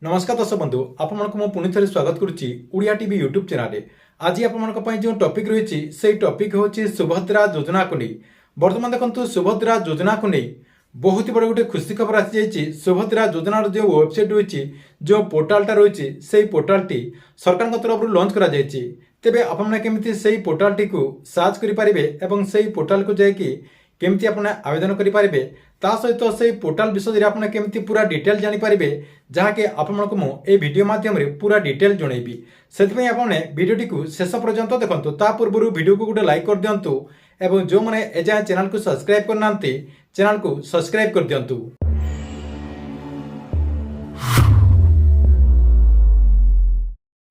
नमस्कार दर्शक बंधु आपको पुणी थे स्वागत करुच्ची उड़िया टीवी यूट्यूब चैनल। आज आप जो टॉपिक रही से टॉपिक हूँ सुभद्रा योजना को नहीं। बर्तमान देखो सुभद्रा योजना को नहीं बहुत बड़े गोटे खुशी खबर आसी जाइए। सुभद्रा योजनार जो वेबसाइट रही जो पोर्टालटा रही से पोर्टालटी सरकार तरफ लॉन्च करा जाइए। तेबे आपमि से पोर्टालटी को सर्च करें से पोर्टाल को जाकि केमती आप आवेदन करेंगे ता सहित से पोर्टाल विषय आप केमती पूरा डिटेल जानीपारे जहाँकि आपको मुझे वीडियो माध्यम पूरा डिटेल जनइबी। से आपने वीडियोटी को शेष पर्यंत देखो। ता पूर्व वीडियो को गोटे लाइक कर दिंतु एवं जो मैंने एजाए चैनल को सब्सक्राइब करना चैनल को सब्सक्राइब कर दिंतु।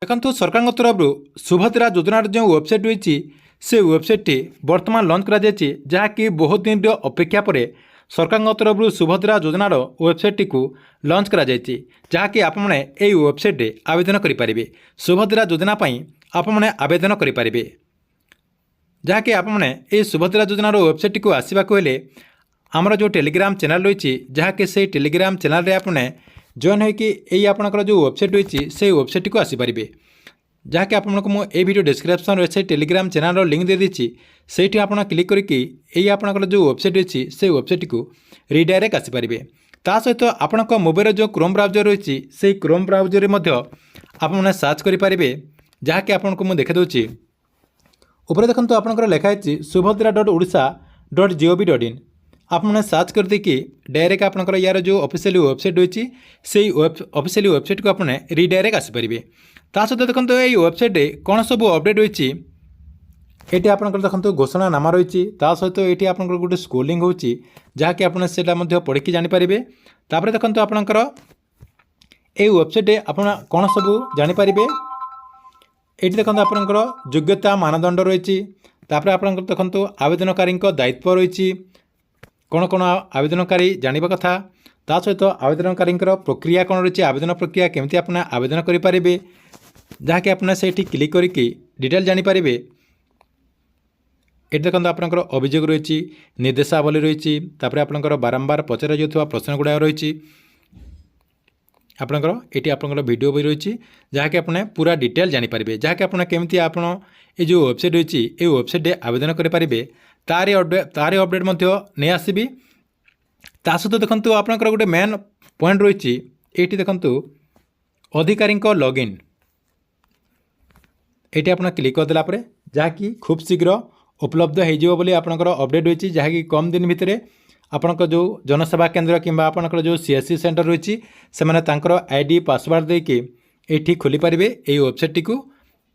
देखो सरकार तरफ सुभद्रा योजनार जो वेबसाइट रही से वेबसाइट बर्तमान लॉन्च करा जायछि जहाँकि बहुत दिन अपेक्षा पर सरकार तरफ सुभद्रा योजनार वेबसाइट को लॉन्च करा जायछि जहाँकि आपने यही वेबसाइट आवेदन करेंगे। सुभद्रा योजना आपने आवेदन करेंगे जहाँकि आपने ये सुभद्रा योजनार वेबसाइट को आसवाक हेले आमर जो टेलीग्राम चैनल रही जहाँकि से टेलीग्राम चैनल रे आपने जॉइन होकर आपंकर जो वेबसाइट रही से वेबसाइट को आसीपारे जहाँकि आपको मुझे वीडियो डिस्क्रिप्शन से टेलीग्राम चैनल लिंक दे देती से आप क्लिक करके आपंकर जो वेबसाइट रही से वेबसाइट को रिडायरेक्ट आसीपारे। ता सहित आपण मोबाइल जो क्रोम ब्राउजर रही से क्रोम ब्राउजर आपने सर्च करेंगे जहाँकि आपको मुझे देखा दूसरी ऊपर देखो आपंकर लिखाई subhadra.odisha.gov.in आपने सर्च कर देकी डायरेक्ट आपंकर यार जो ऑफिशियल वेबसाइट रही से ऑफिशियल वेबसाइट को आपने रिडायरेक्ट आसीपारे। ता सहित देखो ये वेबसाइट कौन सब अपडेट रही ये आपंकर देखो घोषणा नाम रही सहित ये आपंकर गोटे स्क्रोलिंग होची जहाँकि आपने से पढ़ी जानीपारे। तापर देखो आपंकर ये वेबसाइट आप कौन सब जानीपारे ये देखो आपंकर योग्यता मानदंड रही तापर आपंकर देखो आवेदनकारी दायित्व रही कौन कौन आवेदनकारी जानिबा कथा ता सहित आवेदनकारी प्रक्रिया कौन रही आवेदन प्रक्रिया केमती आपने आवेदन करेंगे जहाँकि आपने से क्लिक करके डिटेल जानीपारे। ये देखो आपंकर अभियोग रही निर्देशावली रही आपंकर बारंबार पचरा जाउथबा प्रश्न गुड़ा रही आपंकर ये आपंकर वीडियो भी रही जहाँकि आपने पूरा डिटेल जानीपारे जहाँकि आपने केमती आप ये जो वेबसाइट रही ये वेबसाइट आवेदन करेंगे तारी अपडेट नहीं आसबी। ता सहित देखो आपंकर गोटे मेन पॉइंट रही ये देखो अधिकारी लॉगिन ये आप क्लिक करदेला जहाँकि खूब शीघ्र उपलब्ध हो आपंकर अपडेट रही जहाँकि कम दिन भितर आपंकर जो जनसेवा केंद्र कि आपंकर जो सीएससी सेंटर रही से आईडी पासवर्ड देके ये खोली पारे ये वेबसाइट को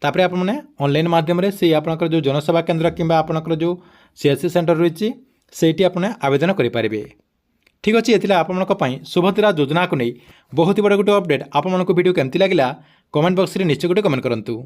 तापर आपने ऑनलाइन माध्यम से आपंकर जो जनसेवा केंद्र कि आपंकर जो सीएससी सेंटर रही से आपने आवेदन करेंगे। ठीक अच्छे ये आपंपाई सुभद्रा योजना को नहीं बहुत बड़ा गोटे अपडेट। आपको वीडियो केमती लगे कमेंट बॉक्स में निश्चय गोटे कमेंट करूँ।